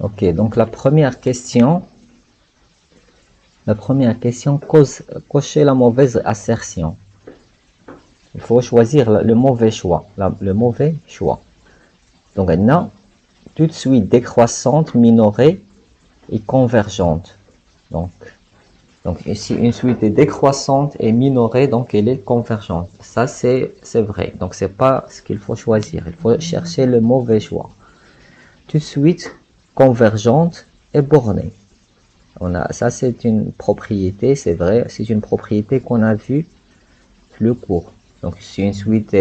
Ok, donc la première question, cocher la mauvaise assertion. Il faut choisir le mauvais choix. Le mauvais choix. Donc maintenant, tout de suite décroissante, minorée et convergente. Donc ici, une suite est décroissante et minorée, donc elle est convergente. Ça, c'est vrai. Donc, c'est pas ce qu'il faut choisir. Il faut chercher le mauvais choix. Tout de suite convergente et bornée. Ça, c'est une propriété, c'est vrai. C'est une propriété qu'on a vue le cours. Donc, si une suite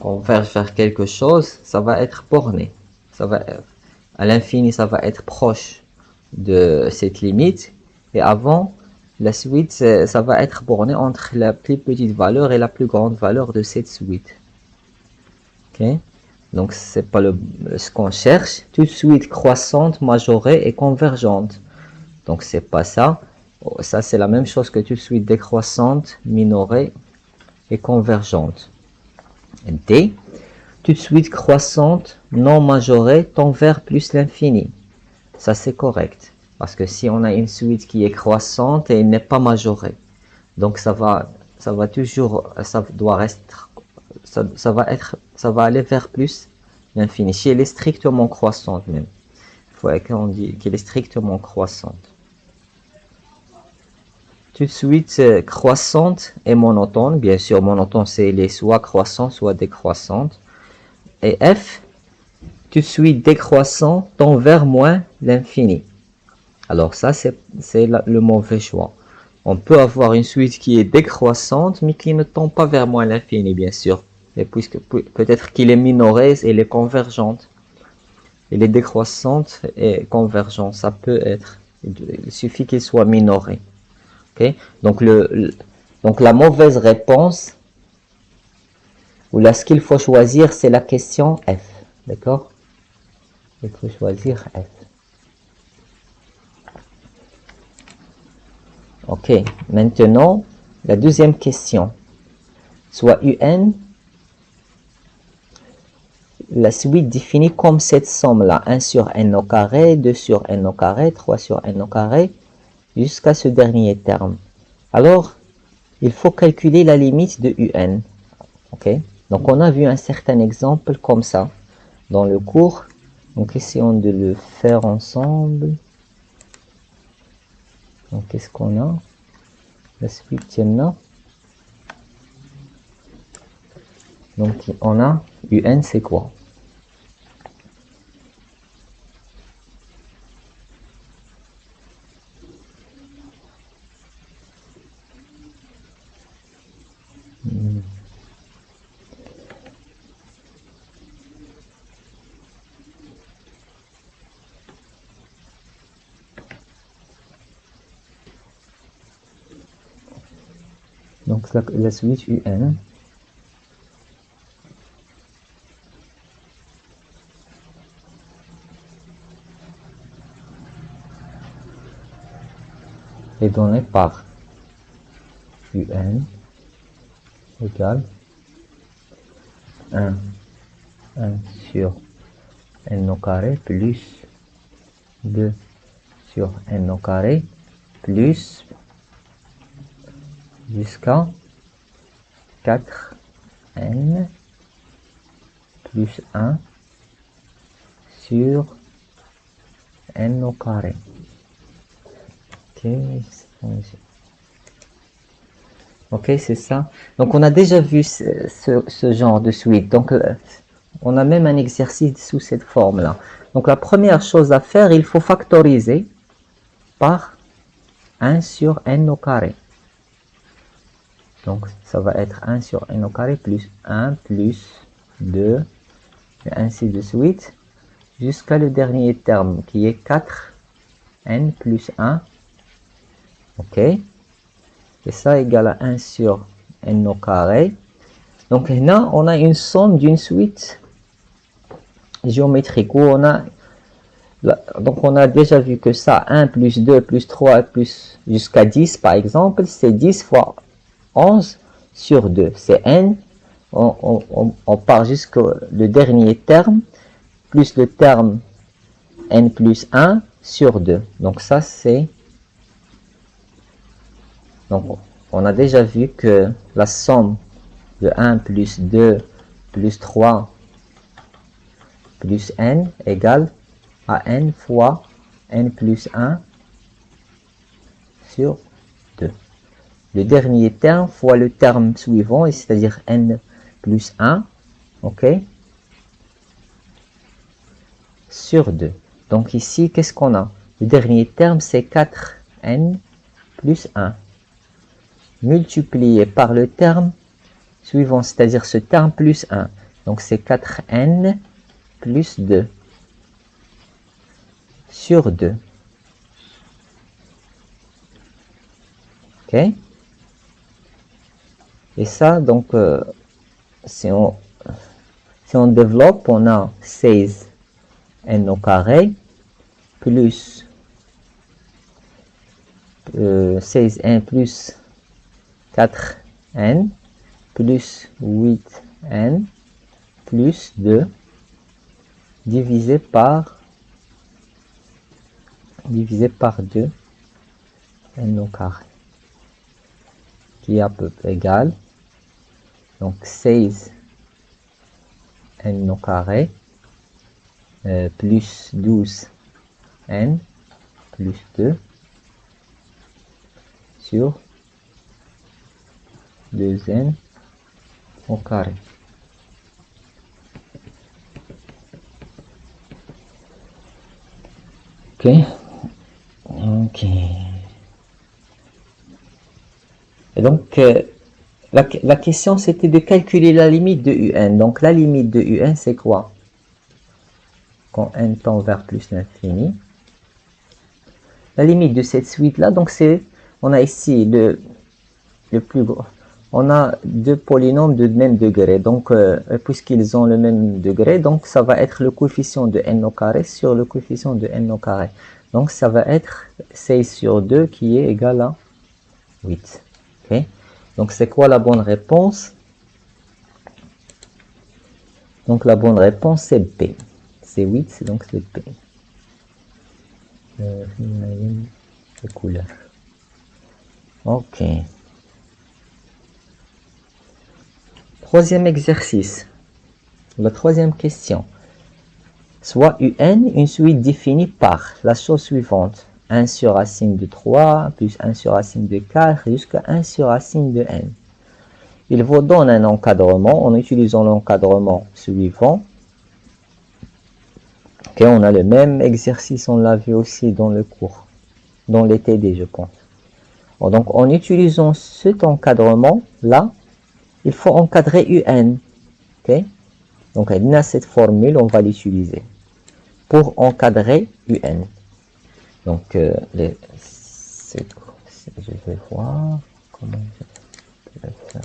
converge vers quelque chose, ça va être borné. Ça va, à l'infini, ça va être proche de cette limite. Et avant, la suite, ça va être borné entre la plus petite valeur et la plus grande valeur de cette suite. Ok? Donc, c'est pas ce qu'on cherche. Tout de suite croissante, majorée et convergente. Donc, c'est pas ça. Ça, c'est la même chose que tout de suite décroissante, minorée et convergente. D. Tout de suite croissante, non majorée, tend vers plus l'infini. Ça, c'est correct. Parce que si on a une suite qui est croissante et n'est pas majorée, donc ça va toujours, ça doit rester, ça va aller vers plus l'infini. Si elle est strictement croissante même, il faut qu'on dise qu'elle est strictement croissante. Tout de suite, croissante et monotone. Bien sûr, monotone, c'est les soit croissant, soit décroissante. Et F, tout de suite décroissant, tend vers moins l'infini. Alors ça, c'est le mauvais choix. On peut avoir une suite qui est décroissante, mais qui ne tend pas vers moins l'infini, bien sûr. Et puisque peut-être qu'il est minoré, elle est convergente. Elle est décroissante et convergente. Ça peut être. Il suffit qu'il soit minoré. Okay? Donc, donc la mauvaise réponse, ou là, ce qu'il faut choisir, c'est la question F. D'accord? Il faut choisir F. Ok, maintenant, la deuxième question. Soit UN, la suite définie comme cette somme-là. 1 sur n au carré, 2 sur n au carré, 3 sur n au carré, jusqu'à ce dernier terme. Alors, il faut calculer la limite de UN. Ok, donc on a vu un certain exemple comme ça dans le cours. Donc essayons de le faire ensemble. Donc qu'est-ce qu'on a? La suite là. Donc on a UN, c'est quoi? Donc la suite UN. Est donnée par UN égale 1 sur n au carré plus 2 sur n au carré plus jusqu'à 4n plus 1 sur n au carré. Ok, c'est ça. Donc on a déjà vu ce genre de suite. Donc on a même un exercice sous cette forme-là. Donc la première chose à faire, il faut factoriser par 1 sur n au carré. Donc ça va être 1 sur n au carré plus 1 plus 2 et ainsi de suite jusqu'à le dernier terme qui est 4n plus 1. Ok. Et ça égale à 1 sur n au carré. Donc là, on a une somme d'une suite géométrique où on a, donc on a déjà vu que ça, 1 plus 2 plus 3 plus jusqu'à 10 par exemple, c'est 10 fois 11 sur 2. C'est n, on part jusqu'au dernier terme, plus le terme n plus 1 sur 2. Donc ça c'est... Donc on a déjà vu que la somme de 1 plus 2 plus 3 plus n égale à n fois n plus 1 sur 2. Le dernier terme fois le terme suivant, c'est-à-dire n plus 1, ok, sur 2. Donc ici, qu'est-ce qu'on a? Le dernier terme, c'est 4n plus 1, multiplié par le terme suivant, c'est-à-dire ce terme plus 1. Donc c'est 4n plus 2 sur 2. Ok? Et ça, donc, si on développe, on a 16n au carré plus 16n plus 4n plus 8n plus 2 divisé par 2 n au carré, qui est à peu près égal, donc 16 n au carré plus 12 n plus 2 sur 2n au carré. Ok. Et donc, la question, c'était de calculer la limite de un. Donc, la limite de un, c'est quoi? Quand n tend vers plus l'infini. La limite de cette suite-là, donc c'est, on a ici le plus gros. On a deux polynômes de même degré. Donc, puisqu'ils ont le même degré, donc ça va être le coefficient de n au carré sur le coefficient de n au carré. Donc, ça va être 16 sur 2 qui est égal à 8. Okay. Donc, c'est quoi la bonne réponse? Donc, la bonne réponse, c'est B. C'est 8, donc c'est B. Les couleurs. Ok. Troisième exercice. La troisième question. Soit un une suite définie par la chose suivante. 1 sur racine de 3 plus 1 sur racine de 4 jusqu'à 1 sur racine de n. Il vous donne un encadrement en utilisant l'encadrement suivant. Okay, on a le même exercice, on l'a vu aussi dans le cours, dans les TD, je pense. Donc, en utilisant cet encadrement-là, il faut encadrer un. Okay? Donc, il y a cette formule, on va l'utiliser pour encadrer un. Donc, je vais voir comment je vais faire.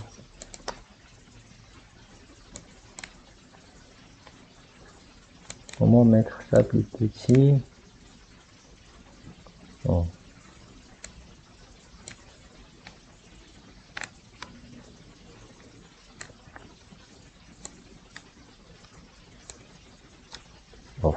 Comment mettre ça plus petit? Bon. Bon.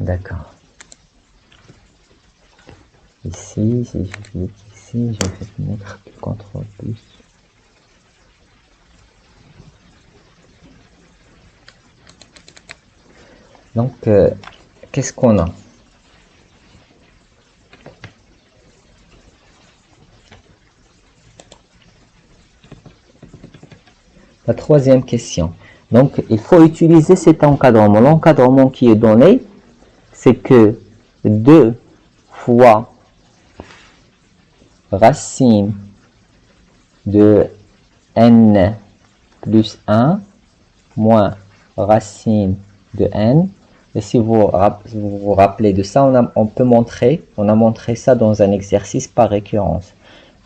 D'accord. Ici, si je clique ici, je vais mettre CTRL plus. Donc, qu'est-ce qu'on a? La troisième question. Donc, il faut utiliser cet encadrement. L'encadrement qui est donné, c'est que 2 fois racine de n plus 1 moins racine de n. Et si vous vous rappelez de ça, on a montré ça dans un exercice par récurrence.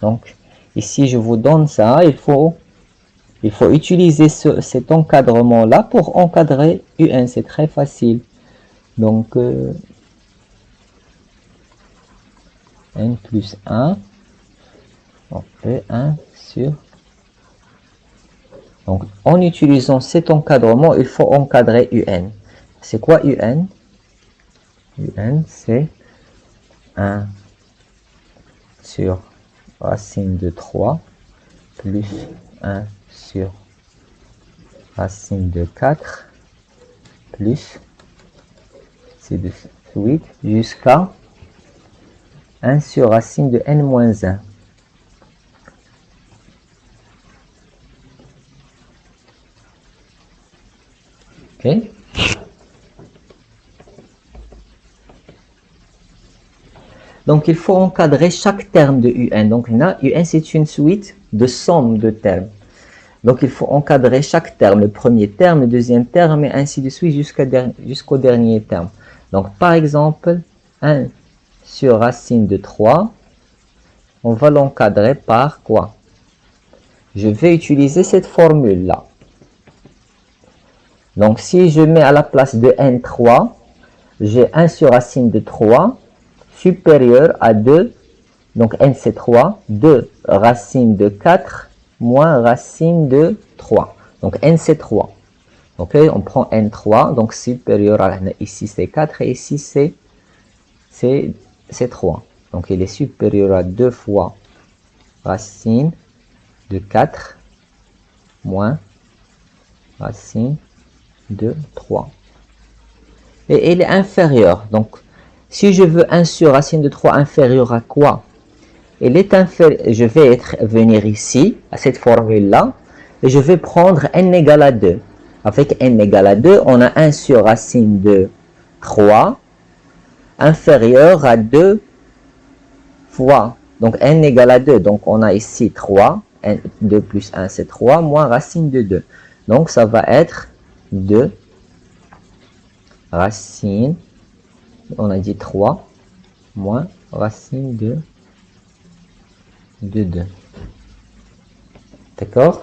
Donc, ici, je vous donne ça. Il faut utiliser cet encadrement-là pour encadrer un. C'est très facile. Donc, n plus 1, on fait 1 sur... Donc, en utilisant cet encadrement, il faut encadrer un. C'est quoi un? Un, c'est 1 sur racine de 3 plus 1 sur racine de 4 plus, c'est de suite, jusqu'à 1 sur racine de n moins 1. Ok. Donc, il faut encadrer chaque terme de un. Donc, là, un, c'est une suite de somme de termes. Donc, il faut encadrer chaque terme, le premier terme, le deuxième terme, et ainsi de suite jusqu'au dernier terme. Donc, par exemple, 1 sur racine de 3, on va l'encadrer par quoi? Je vais utiliser cette formule-là. Donc, si je mets à la place de n3, j'ai 1 sur racine de 3 supérieur à 2, donc n c'est 3, 2 racine de 4 moins racine de 3. Donc n c'est 3. Ok, on prend n3, donc supérieur à ici c'est 4 et ici c'est 3. Donc il est supérieur à 2 fois racine de 4 moins racine de 3. Et il est inférieur. Donc si je veux 1 sur racine de 3 inférieur à quoi? Il est inférieur. Je vais venir ici, à cette formule-là, et je vais prendre n égale à 2. Avec n égale à 2, on a 1 sur racine de 3 inférieur à 2 fois. Donc n égale à 2. Donc on a ici 3. 2 plus 1, c'est 3, moins racine de 2. Donc ça va être 2 racine, on a dit 3, moins racine de 2. D'accord?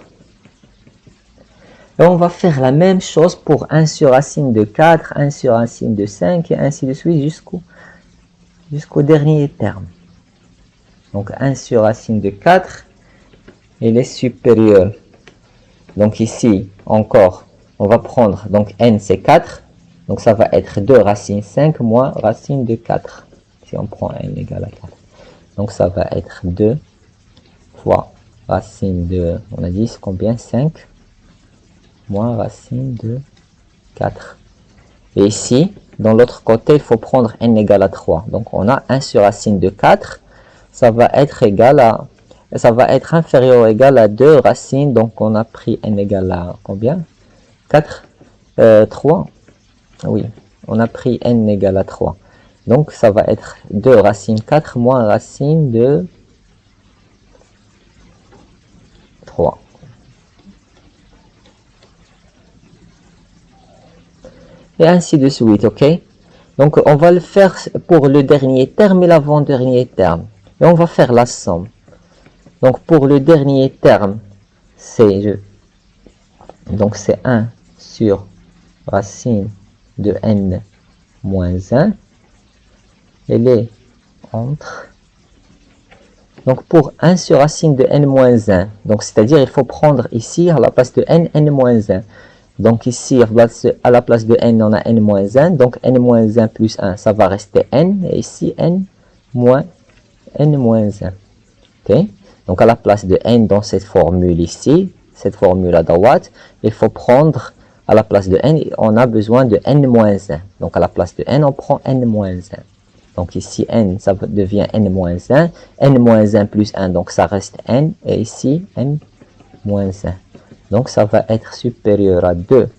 Et on va faire la même chose pour 1 sur racine de 4, 1 sur racine de 5, et ainsi de suite jusqu'au dernier terme. Donc 1 sur racine de 4, il est supérieur. Donc ici, encore, on va prendre, donc n c'est 4, donc ça va être 2 racine 5 moins racine de 4. Si on prend n égale à 4. Donc ça va être 2 fois racine de, on a dit combien? 5 moins racine de 4. Et ici, dans l'autre côté, il faut prendre n égale à 3. Donc on a 1 sur racine de 4, ça va être égal à, ça va être inférieur ou égal à 2 racines. Donc on a pris n égale à combien? 4, 3. Oui, on a pris n égale à 3. Donc ça va être 2 racine 4 moins racine de 3. Et ainsi de suite, ok? Donc on va le faire pour le dernier terme et l'avant-dernier terme. Et on va faire la somme. Donc pour le dernier terme, c'est 1 sur racine de n moins 1. Elle est entre... Donc pour 1 sur racine de n moins 1, donc c'est-à-dire il faut prendre ici à la place de n moins 1. Donc ici, à la place de n, on a n moins 1. Donc n moins 1 plus 1, ça va rester n. Et ici, n moins 1. Ok? Donc à la place de n dans cette formule ici, cette formule à droite, il faut prendre, à la place de n, on a besoin de n moins 1. Donc à la place de n, on prend n moins 1. Donc ici, n, ça devient n moins 1. n moins 1 plus 1, donc ça reste n. Et ici, n moins 1. Donc ça va être supérieur à 2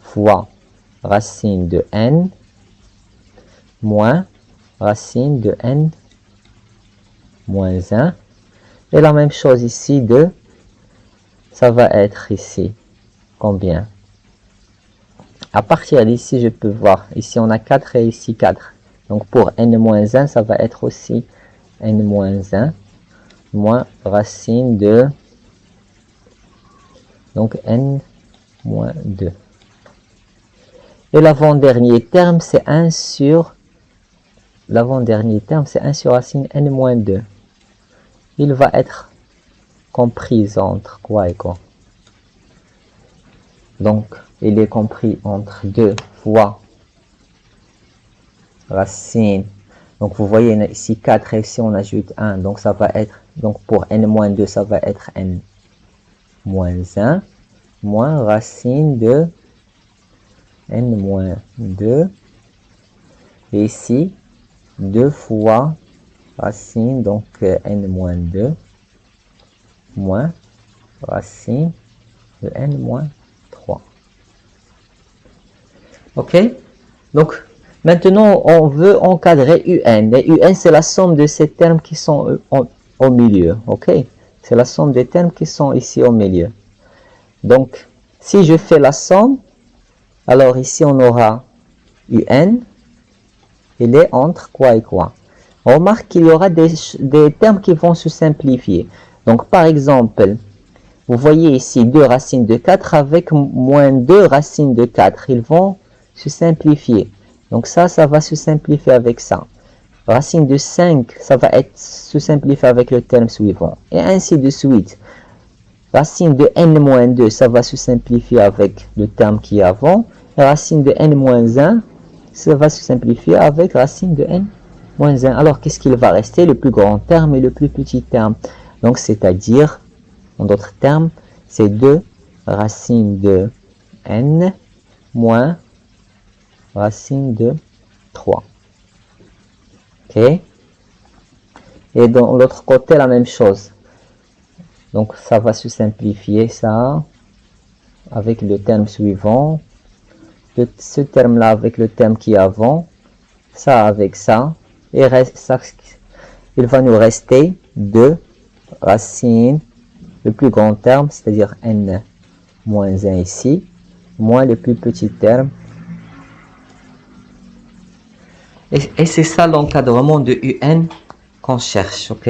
fois racine de n moins racine de n moins 1. Et la même chose ici, ça va être ici, combien? À partir d'ici, je peux voir, ici on a 4 et ici 4. Donc pour n moins 1, ça va être aussi n moins 1 moins racine de, donc n moins 2. Et l'avant-dernier terme, c'est 1 sur... L'avant-dernier terme, c'est 1 sur racine n-2. Il va être compris entre quoi et quoi? Donc, il est compris entre 2 fois racine. Donc, vous voyez ici 4 et ici on ajoute 1. Donc, ça va être, donc pour n-2, ça va être n-1 moins racine de n-2. Et ici, 2 fois racine, donc n-2 moins racine de n-3. Ok? Donc, maintenant, on veut encadrer un. Et un, c'est la somme de ces termes qui sont au milieu. Ok? C'est la somme des termes qui sont ici au milieu. Donc, si je fais la somme, alors ici, on aura un. Il est entre quoi et quoi? On remarque qu'il y aura des termes qui vont se simplifier. Donc, par exemple, vous voyez ici 2 racines de 4 avec moins 2 racines de 4. Ils vont se simplifier. Donc ça va se simplifier avec ça. Racine de 5, ça va se simplifier avec le terme suivant. Et ainsi de suite. Racine de n-2, ça va se simplifier avec le terme qui est avant. Et racine de n-1, ça va se simplifier avec racine de n-1. Alors, qu'est-ce qu'il va rester? Le plus grand terme et le plus petit terme. Donc, c'est-à-dire, en d'autres termes, c'est 2 racine de n moins racine de 3. Ok? Et dans l'autre côté, la même chose. Donc, ça va se simplifier, ça, avec le terme suivant. Ce terme-là avec le terme qui est avant. Ça avec ça. Et ça, il va nous rester 2 racines, le plus grand terme, c'est-à-dire n moins 1 ici, moins le plus petit terme. Et c'est ça l'encadrement de un qu'on cherche, ok?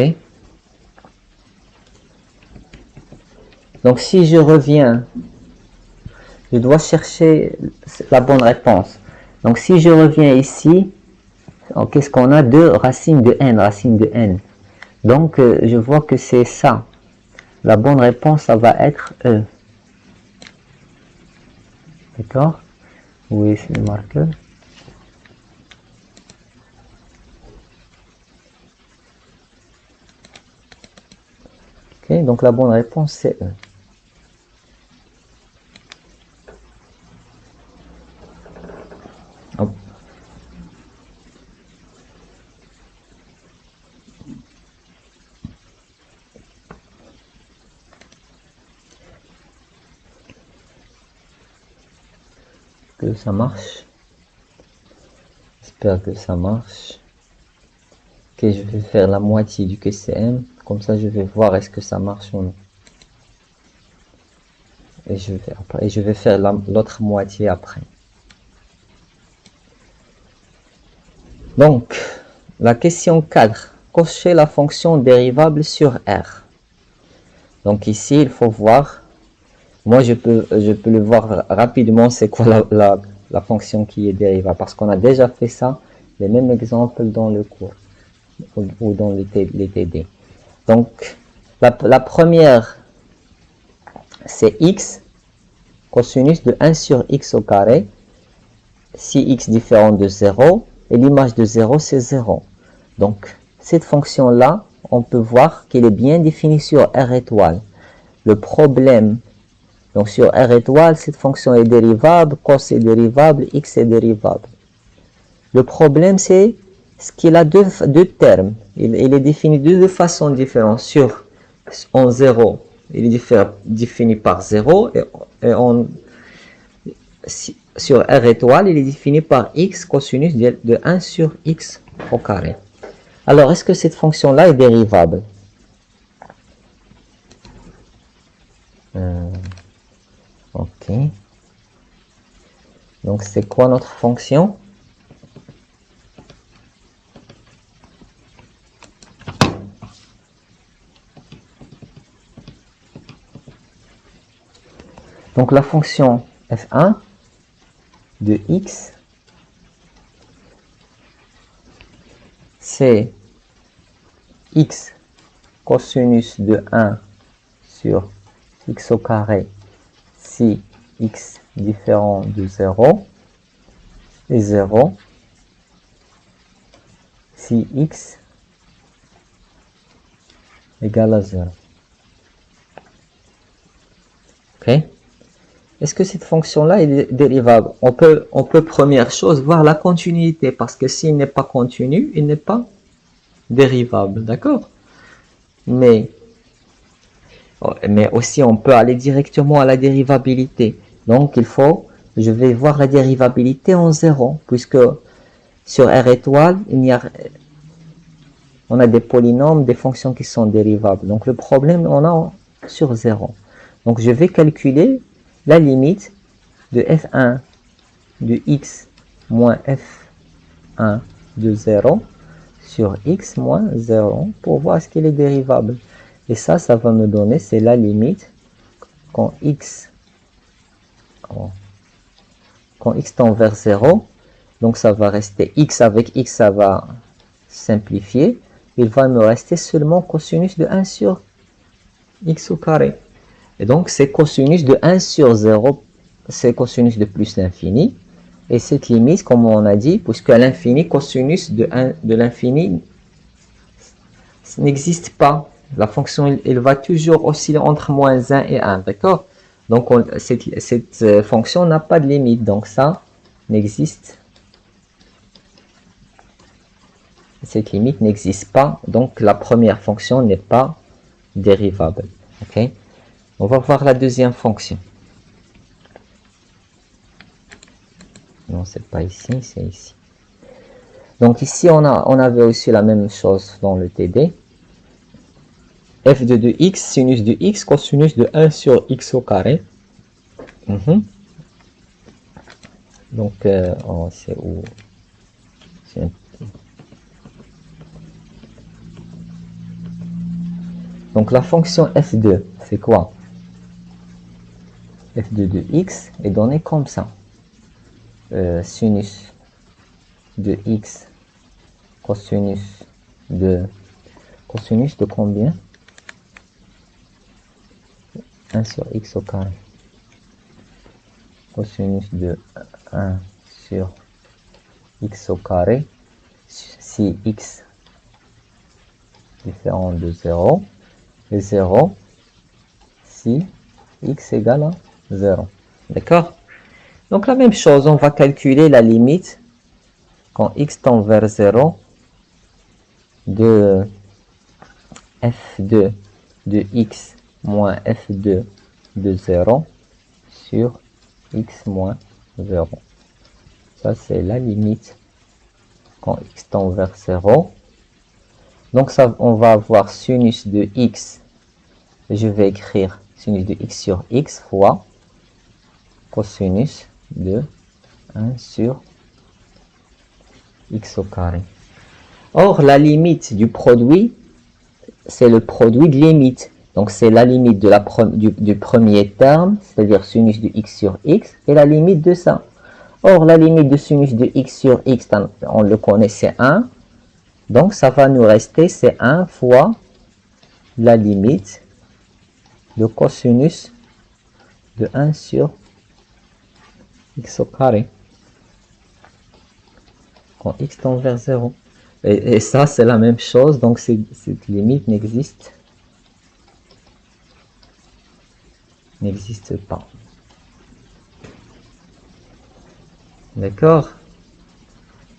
Donc si je reviens, je dois chercher la bonne réponse. Donc si je reviens ici, qu'est-ce qu'on a? 2 racines de n, Donc je vois que c'est ça. La bonne réponse, ça va être E. D'accord? Oui, c'est le marqueur. Ok, donc la bonne réponse, c'est E. Hop. Que ça marche. J'espère que ça marche. Ok, je vais faire la moitié du QCM. Comme ça, je vais voir est-ce que ça marche ou non. Et je vais faire l'autre moitié après. Donc, la question 4. Cocher la fonction dérivable sur R. Donc ici, il faut voir. Moi, je peux le voir rapidement, c'est quoi la fonction qui est dérivable. Parce qu'on a déjà fait ça, les mêmes exemples dans le cours ou dans les TD. Donc, la première, c'est x, cosinus de 1 sur x au carré, si x différent de 0, et l'image de 0, c'est 0. Donc, cette fonction-là, on peut voir qu'elle est bien définie sur R étoile. Le problème, donc sur R étoile, cette fonction est dérivable, cos est dérivable, x est dérivable. Le problème, c'est qu'il a deux termes. Il est défini de deux façons différentes. En 0, il est défini par 0 et sur R étoile, il est défini par x cosinus de 1 sur x au carré. Alors, est-ce que cette fonction-là est dérivable? Ok. Donc, c'est quoi notre fonction? Donc, la fonction f1, de x, c'est x cosinus de 1 sur x au carré si x différent de 0 et 0 si x égale à 0. Ok? Est-ce que cette fonction-là est dérivable? On peut, première chose, voir la continuité, parce que s'il n'est pas continu, il n'est pas dérivable, d'accord? Mais aussi, on peut aller directement à la dérivabilité. Donc, je vais voir la dérivabilité en 0, puisque sur R étoile, on a des polynômes, des fonctions qui sont dérivables. Donc, le problème, on a sur 0. Donc, je vais calculer la limite de f1 de x moins f1 de 0 sur x moins 0 pour voir ce qu'il est dérivable. Et ça va me donner, c'est la limite quand x tend vers 0. Donc, ça va rester x avec x, ça va simplifier. Il va me rester seulement cosinus de 1 sur x au carré. Et donc, c'est cosinus de 1 sur 0, c'est cosinus de plus l'infini. Et cette limite, comme on a dit, puisque à l'infini, cosinus de l'infini n'existe pas. La fonction, elle va toujours osciller entre moins 1 et 1, d'accord? Donc, cette fonction n'a pas de limite, donc ça n'existe. Cette limite n'existe pas, donc la première fonction n'est pas dérivable, ok? On va voir la deuxième fonction. Non, c'est pas ici, c'est ici. Donc ici, on avait aussi la même chose dans le TD. f de x, sinus de x, cosinus de 1 sur x au carré. Donc, c'est où? Donc, la fonction f2, c'est quoi? f2 de x est donné comme ça. Sinus de x, cosinus de combien? 1 sur x au carré. Cosinus de 1 sur x au carré si x différent de 0 et 0 si x égale à 0. D'accord? Donc la même chose, on va calculer la limite quand x tend vers 0 de f2 de x moins f2 de 0 sur x moins 0. Ça, c'est la limite quand x tend vers 0. Donc, ça, on va avoir sinus de x. Je vais écrire sinus de x sur x fois cosinus de 1 sur x au carré. Or, la limite du produit, c'est le produit de limite. Donc, c'est la limite de du premier terme, c'est-à-dire sinus de x sur x, et la limite de ça. Or, la limite de sinus de x sur x, on le connaît, c'est 1. Donc, ça va nous rester, c'est 1 fois la limite de cosinus de 1 sur x au carré. Quand x tend vers 0. Et ça, c'est la même chose. Donc, cette limite n'existe pas. D'accord?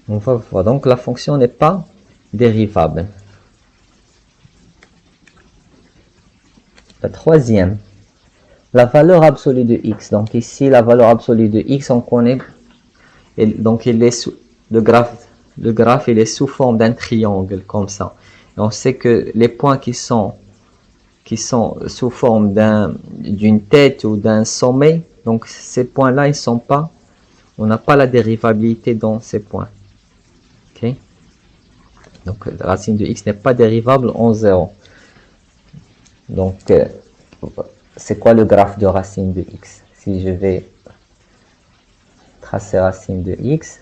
On va voir. Donc, la fonction n'est pas dérivable. La troisième, la valeur absolue de x. Donc, ici, la valeur absolue de x, on connaît. Et donc, le graphe, il est sous forme d'un triangle, comme ça. Et on sait que les points qui sont sous forme d'une tête ou d'un sommet, donc ces points-là, on n'a pas la dérivabilité dans ces points. Ok? Donc, la racine de x n'est pas dérivable en 0. Donc, c'est quoi le graphe de racine de x? Si je vais tracer racine de x.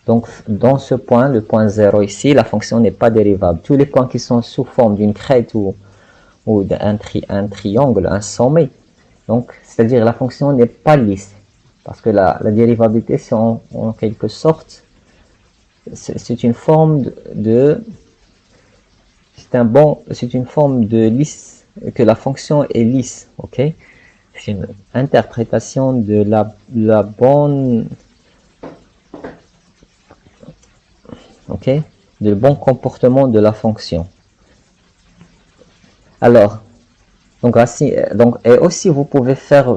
Donc, dans ce point, le point 0 ici, la fonction n'est pas dérivable. Tous les points qui sont sous forme d'une crête ou d'un triangle, un sommet, donc, c'est-à-dire la fonction n'est pas lisse. Parce que la dérivabilité, c'est en quelque sorte, c'est une forme c'est une forme de lisse, que la fonction est lisse, ok? C'est une interprétation de la bonne, ok, du bon comportement de la fonction. Alors, donc et aussi vous pouvez faire,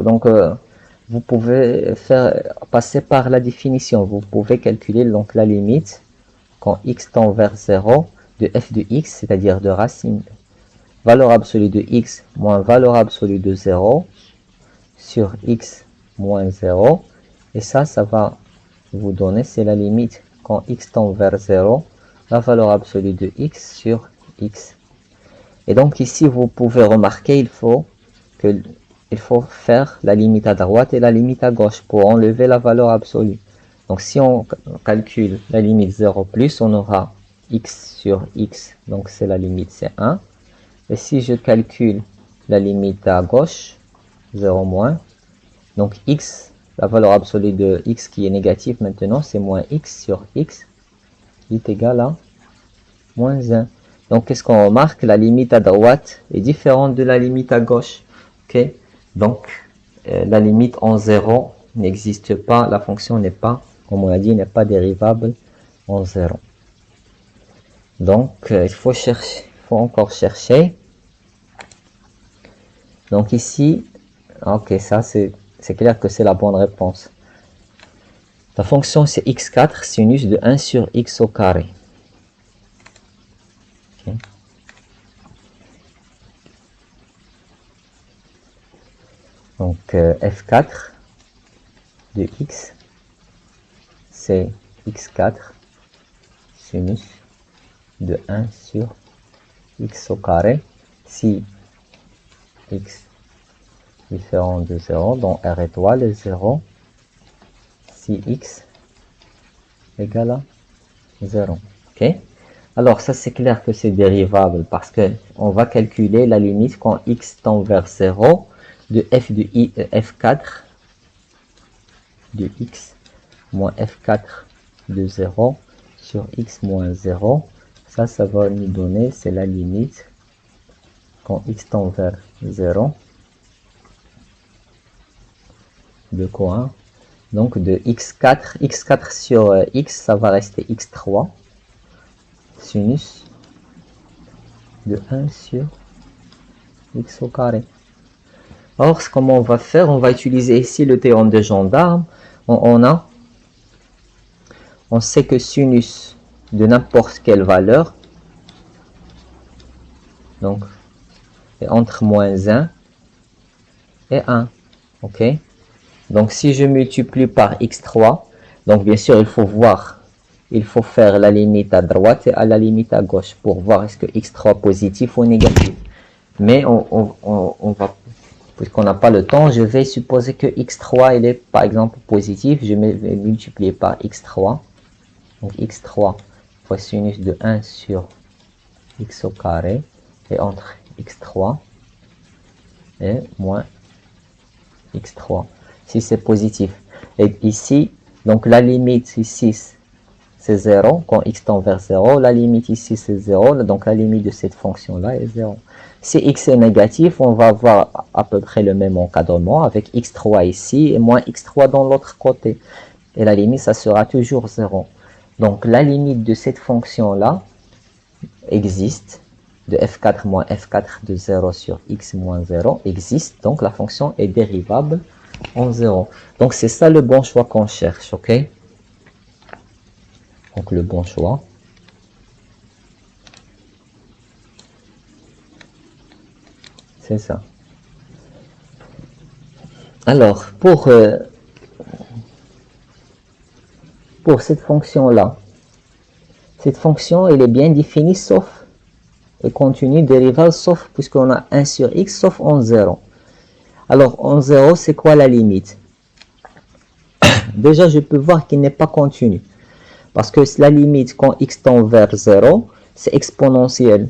vous pouvez faire passer par la définition. Vous pouvez calculer donc la limite quand x tend vers 0 de f de x, c'est-à-dire de racine valeur absolue de x moins valeur absolue de 0 sur x moins 0. Et ça va vous donner, c'est la limite quand x tend vers 0, la valeur absolue de x sur x. Et donc ici, vous pouvez remarquer, il faut faire la limite à droite et la limite à gauche pour enlever la valeur absolue. Donc si on calcule la limite 0 plus, on aura x sur x, donc c'est la limite, c'est 1. Et si je calcule la limite à gauche, 0 moins, donc x, la valeur absolue de x qui est négative maintenant, c'est moins x sur x, est égal à moins 1. Donc, qu'est-ce qu'on remarque? La limite à droite est différente de la limite à gauche. Ok? Donc, la limite en 0 n'existe pas. La fonction n'est pas, comme on l'a dit, n'est pas dérivable en 0. Donc, il faut encore chercher. Donc ici, ok, ça c'est clair que c'est la bonne réponse. La fonction c'est x4 sinus de 1 sur x au carré. Okay. Donc f4 de x, c'est x4 sinus de 1 sur x au carré. Si x différent de 0, dont r étoile est 0, si x égale à 0. Ok? Alors ça c'est clair que c'est dérivable parce que on va calculer la limite quand x tend vers 0 de f de f4 de x moins f4 de 0 sur x moins 0. Ça va nous donner, c'est la limite quand x tend vers 0 de quoi? Donc de x4 sur x, ça va rester x3 sinus de 1 sur x au carré. Or, comment on va faire? On va utiliser ici le théorème de gendarme. On sait que sinus de n'importe quelle valeur, donc est entre moins 1 et 1. Ok? Donc si je multiplie par x3, donc bien sûr il faut faire la limite à droite et à la limite à gauche pour voir est-ce que x3 positif ou négatif. Mais on va, puisqu'on n'a pas le temps, je vais supposer que x3 il est par exemple positif. Je vais multiplier par x3. Donc x3 fois sinus de 1 sur x au carré et entre x3 et moins x3. Si c'est positif. Et ici, donc la limite ici, c'est 0. Quand x tend vers 0, la limite ici, c'est 0. Donc la limite de cette fonction-là est 0. Si x est négatif, on va avoir à peu près le même encadrement avec x3 ici et moins x3 dans l'autre côté. Et la limite, ça sera toujours 0. Donc la limite de cette fonction-là existe, de f4 moins f4 de 0 sur x moins 0 existe. Donc la fonction est dérivable en 0. Donc c'est ça le bon choix qu'on cherche, ok? Donc le bon choix, c'est ça. Alors pour cette fonction-là, cette fonction elle est bien définie sauf et continue dérivable sauf puisqu'on a 1 sur x sauf en 0. Alors en 0 c'est quoi la limite? Déjà, je peux voir qu'il n'est pas continu. Parce que la limite quand x tend vers 0, c'est exponentiel.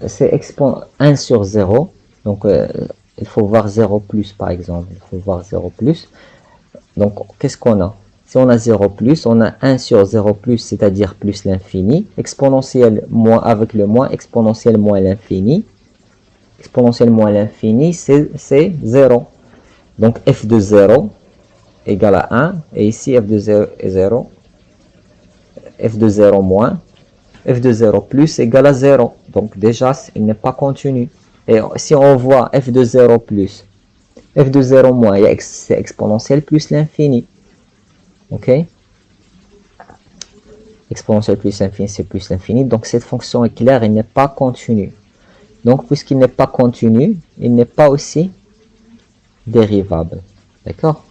C'est 1 sur 0. Donc, il faut voir 0 plus, par exemple. Il faut voir 0 plus. Donc, qu'est-ce qu'on a? Si on a 0 plus, on a 1 sur 0 plus, c'est-à-dire plus l'infini. Exponentiel moins avec le moins, exponentiel moins l'infini. Exponentiel moins l'infini, c'est 0. Donc, f de 0 égale à 1. Et ici, f de 0 est 0. F de 0 moins. F de 0 plus égale à 0. Donc, déjà, il n'est pas continu. Et si on voit f de 0 plus, f de 0 moins, c'est exponentiel plus l'infini. Ok? Exponentielle plus l'infini, c'est plus l'infini. Donc, cette fonction est claire, il n'est pas continu. Donc, puisqu'il n'est pas continu, il n'est pas aussi dérivable. D'accord?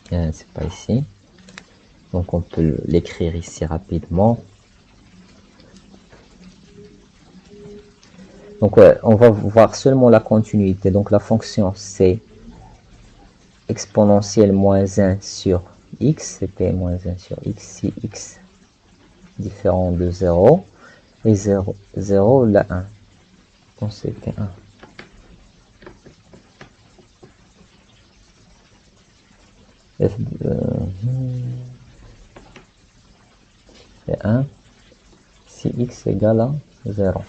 C'est pas ici. Donc, on peut l'écrire ici rapidement. Donc, on va voir seulement la continuité. Donc, la fonction, c'est exponentielle moins 1 sur x. C'était moins 1 sur x. Si x différent de 0. Et 0, 0, la 1. Donc, c'était 1. F de 1 si x égale à 0.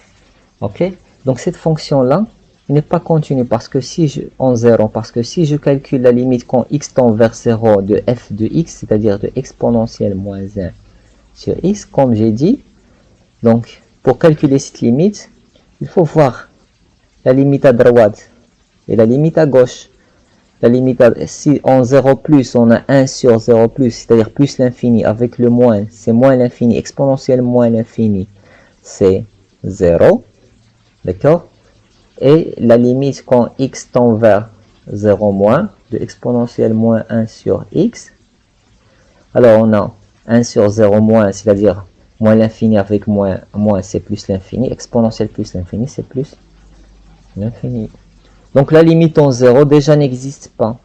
Ok, donc cette fonction là n'est pas continue parce que si je en 0, parce que si je calcule la limite quand x tend vers 0 de f de x, c'est-à-dire de exponentielle moins 1 sur x, comme j'ai dit, donc pour calculer cette limite, il faut voir la limite à droite et la limite à gauche. La limite, si en 0 plus, on a 1 sur 0 plus, c'est-à-dire plus l'infini, avec le moins, c'est moins l'infini, exponentielle moins l'infini, c'est 0, d'accord? Et la limite quand x tend vers 0 moins, de exponentielle moins 1 sur x, alors on a 1 sur 0 moins, c'est-à-dire moins l'infini avec moins, c'est plus l'infini, exponentielle plus l'infini, c'est plus l'infini. Donc la limite en 0 déjà n'existe pas.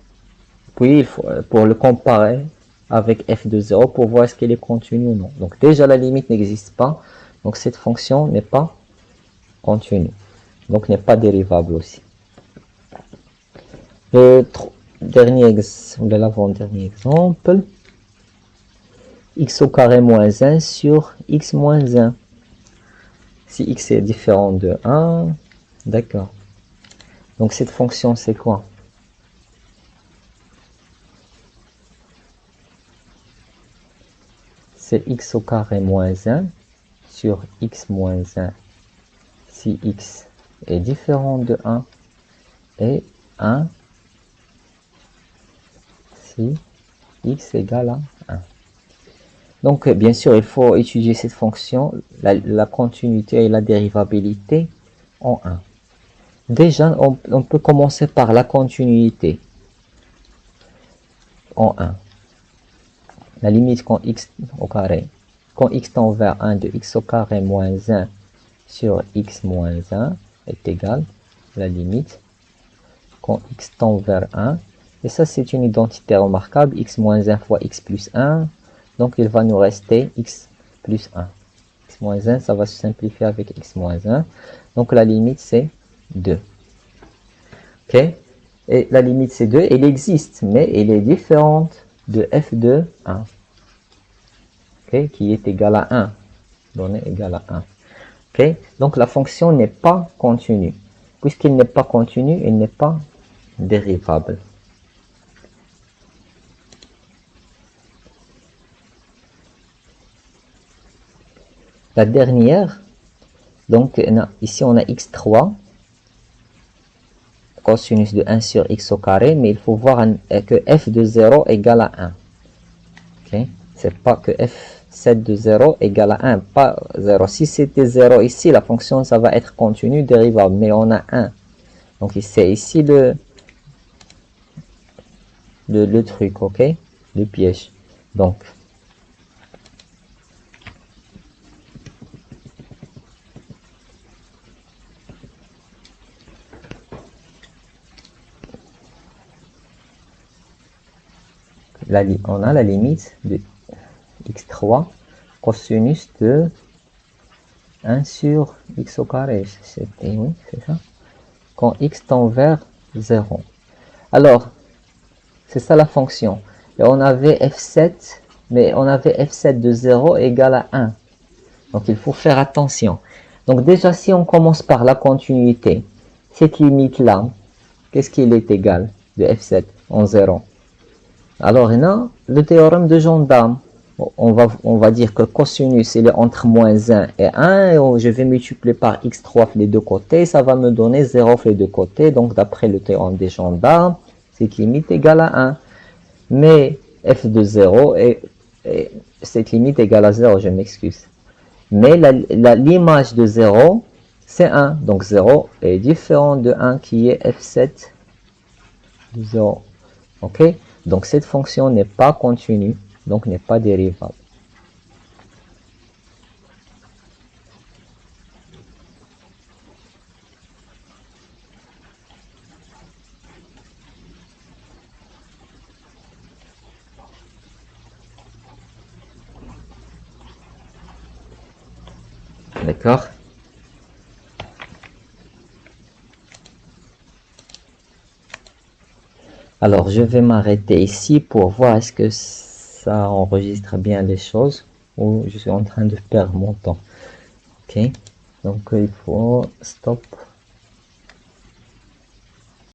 Puis, il faut, pour le comparer avec f de 0 pour voir est-ce qu'elle est continue ou non. Donc déjà, la limite n'existe pas. Donc cette fonction n'est pas continue. Donc n'est pas dérivable aussi. Le dernier exemple, l'avant-dernier exemple. X au carré moins 1 sur x moins 1. Si x est différent de 1, d'accord. Donc cette fonction, c'est quoi? C'est x au carré moins 1 sur x moins 1 si x est différent de 1 et 1 si x égale à 1. Donc bien sûr, il faut étudier cette fonction, la continuité et la dérivabilité en 1. Déjà, on peut commencer par la continuité en 1. La limite quand x au carré, quand x tend vers 1 de x au carré moins 1 sur x moins 1 est égal à la limite quand x tend vers 1. Et ça, c'est une identité remarquable, x moins 1 fois x plus 1. Donc, il va nous rester x plus 1. X moins 1, ça va se simplifier avec x moins 1. Donc, la limite, c'est 2. OK? Et la limite, c'est 2. Elle existe, mais elle est différente de f de 1. OK? Qui est égal à 1. Donné égal à 1. OK? Donc, la fonction n'est pas continue. Puisqu'elle n'est pas continue, elle n'est pas dérivable. La dernière, donc ici on a x3, cosinus de 1 sur x au carré, mais il faut voir que f de 0 égale à 1. Okay? C'est pas que f7 de 0 égale à 1, pas 0. Si c'était 0 ici, la fonction ça va être continue, dérivable, mais on a 1. Donc c'est ici le truc, ok? Le piège. Donc, on a la limite de x3 cosinus de 1 sur x au carré. Oui, c'est ça. Quand x tend vers 0. Alors, c'est ça la fonction. Et on avait f7, mais on avait f7 de 0 égale à 1. Donc, il faut faire attention. Donc, déjà, si on commence par la continuité, cette limite-là, qu'est-ce qu'il est égal de f7 en 0? Alors, là, le théorème de Gendarme, on va dire que cosinus, il est entre moins 1 et 1, et je vais multiplier par x3 les deux côtés, ça va me donner 0 les deux côtés, donc d'après le théorème des Gendarmes, cette limite égale à 1. Mais f de 0, et cette limite égale à 0, je m'excuse. Mais l'image de 0, c'est 1, donc 0 est différent de 1 qui est f7 de 0. Ok? Donc cette fonction n'est pas continue, donc n'est pas dérivable. D'accord? Alors je vais m'arrêter ici pour voir est-ce que ça enregistre bien les choses ou je suis en train de perdre mon temps. Ok? Donc il faut stop.